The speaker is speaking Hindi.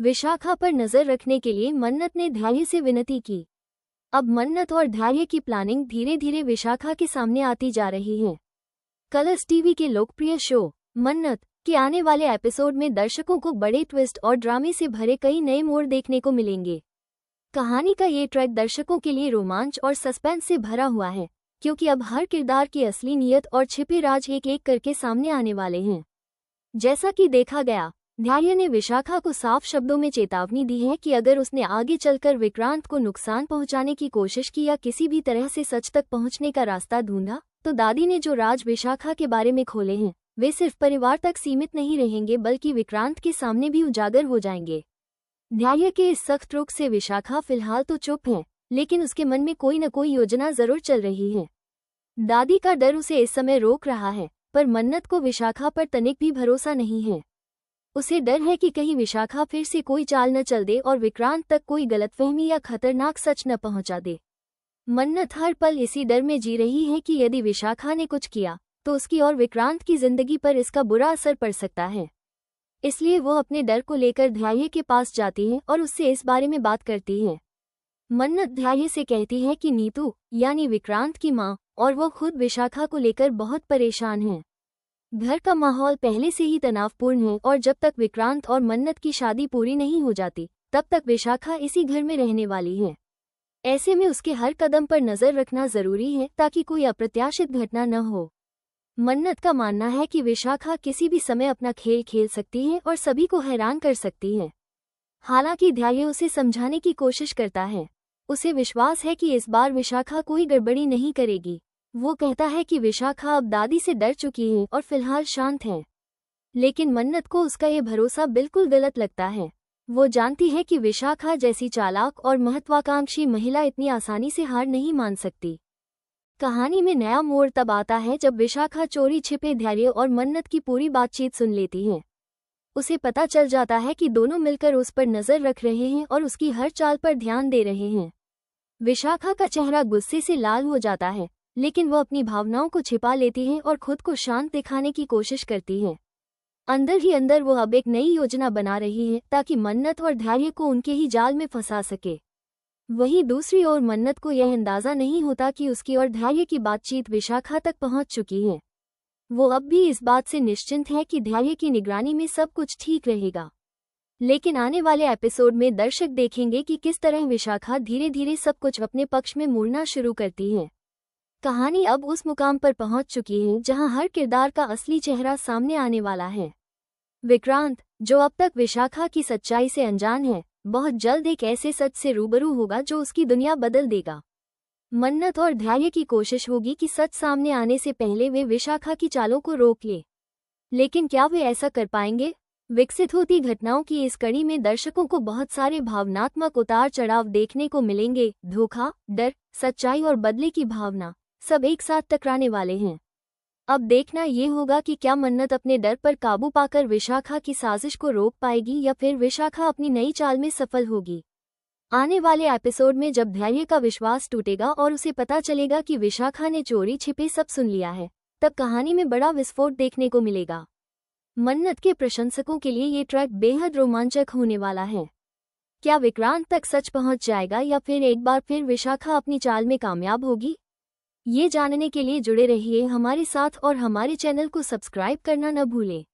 विशाखा पर नजर रखने के लिए मन्नत ने धैर्य से विनती की। अब मन्नत और धैर्य की प्लानिंग धीरे धीरे विशाखा के सामने आती जा रही है। कलर्स टीवी के लोकप्रिय शो मन्नत के आने वाले एपिसोड में दर्शकों को बड़े ट्विस्ट और ड्रामे से भरे कई नए मोड़ देखने को मिलेंगे। कहानी का ये ट्रैक दर्शकों के लिए रोमांच और सस्पेंस से भरा हुआ है, क्योंकि अब हर किरदार की असली नीयत और छिपे राज एक एक करके सामने आने वाले हैं। जैसा कि देखा गया, धैर्य ने विशाखा को साफ शब्दों में चेतावनी दी है कि अगर उसने आगे चलकर विक्रांत को नुकसान पहुंचाने की कोशिश की या किसी भी तरह से सच तक पहुंचने का रास्ता ढूंढा, तो दादी ने जो राज विशाखा के बारे में खोले हैं, वे सिर्फ परिवार तक सीमित नहीं रहेंगे बल्कि विक्रांत के सामने भी उजागर हो जाएंगे। धैर्य के इस सख्त रुख से विशाखा फिलहाल तो चुप है, लेकिन उसके मन में कोई न कोई योजना जरूर चल रही है। दादी का डर उसे इस समय रोक रहा है, पर मन्नत को विशाखा पर तनिक भी भरोसा नहीं है। उसे डर है कि कहीं विशाखा फिर से कोई चाल न चल दे और विक्रांत तक कोई गलतफहमी या खतरनाक सच न पहुंचा दे। मन्नत हर पल इसी डर में जी रही है कि यदि विशाखा ने कुछ किया तो उसकी और विक्रांत की जिंदगी पर इसका बुरा असर पड़ सकता है। इसलिए वो अपने डर को लेकर धैर्य के पास जाती है और उससे इस बारे में बात करती है। मन्नत धैर्य से कहती है कि नीतू यानी विक्रांत की माँ और वो खुद विशाखा को लेकर बहुत परेशान हैं। घर का माहौल पहले से ही तनावपूर्ण है और जब तक विक्रांत और मन्नत की शादी पूरी नहीं हो जाती, तब तक विशाखा इसी घर में रहने वाली है। ऐसे में उसके हर कदम पर नजर रखना जरूरी है ताकि कोई अप्रत्याशित घटना न हो। मन्नत का मानना है कि विशाखा किसी भी समय अपना खेल खेल सकती है और सभी को हैरान कर सकती है। हालांकि धैर्य उसे समझाने की कोशिश करता है। उसे विश्वास है कि इस बार विशाखा कोई गड़बड़ी नहीं करेगी। वो कहता है कि विशाखा अब दादी से डर चुकी है और फिलहाल शांत है। लेकिन मन्नत को उसका ये भरोसा बिल्कुल गलत लगता है। वो जानती है कि विशाखा जैसी चालाक और महत्वाकांक्षी महिला इतनी आसानी से हार नहीं मान सकती। कहानी में नया मोड़ तब आता है जब विशाखा चोरी छिपे धैर्य और मन्नत की पूरी बातचीत सुन लेती है। उसे पता चल जाता है कि दोनों मिलकर उस पर नजर रख रहे हैं और उसकी हर चाल पर ध्यान दे रहे हैं। विशाखा का चेहरा गुस्से से लाल हो जाता है, लेकिन वो अपनी भावनाओं को छिपा लेती है और खुद को शांत दिखाने की कोशिश करती है। अंदर ही अंदर वो अब एक नई योजना बना रही है ताकि मन्नत और धैर्य को उनके ही जाल में फंसा सके। वहीं दूसरी ओर मन्नत को यह अंदाजा नहीं होता कि उसकी और धैर्य की बातचीत विशाखा तक पहुंच चुकी है। वो अब भी इस बात से निश्चिंत है कि धैर्य की निगरानी में सब कुछ ठीक रहेगा। लेकिन आने वाले एपिसोड में दर्शक देखेंगे कि किस तरह विशाखा धीरे धीरे सब कुछ अपने पक्ष में मोड़ना शुरू करती है। कहानी अब उस मुकाम पर पहुंच चुकी है जहां हर किरदार का असली चेहरा सामने आने वाला है। विक्रांत, जो अब तक विशाखा की सच्चाई से अनजान है, बहुत जल्द एक ऐसे सच से रूबरू होगा जो उसकी दुनिया बदल देगा। मन्नत और धैर्य की कोशिश होगी कि सच सामने आने से पहले वे विशाखा की चालों को रोक ले। लेकिन क्या वे ऐसा कर पाएंगे? विकसित होती घटनाओं की इस कड़ी में दर्शकों को बहुत सारे भावनात्मक उतार चढ़ाव देखने को मिलेंगे। धोखा, डर, सच्चाई और बदले की भावना सब एक साथ टकराने वाले हैं। अब देखना ये होगा कि क्या मन्नत अपने डर पर काबू पाकर विशाखा की साजिश को रोक पाएगी या फिर विशाखा अपनी नई चाल में सफल होगी। आने वाले एपिसोड में जब धैर्य का विश्वास टूटेगा और उसे पता चलेगा कि विशाखा ने चोरी छिपे सब सुन लिया है, तब कहानी में बड़ा विस्फोट देखने को मिलेगा। मन्नत के प्रशंसकों के लिए ये ट्रैक बेहद रोमांचक होने वाला है। क्या विक्रांत तक सच पहुंच जाएगा या फिर एक बार फिर विशाखा अपनी चाल में कामयाब होगी? ये जानने के लिए जुड़े रहिए हमारे साथ और हमारे चैनल को सब्सक्राइब करना न भूलें।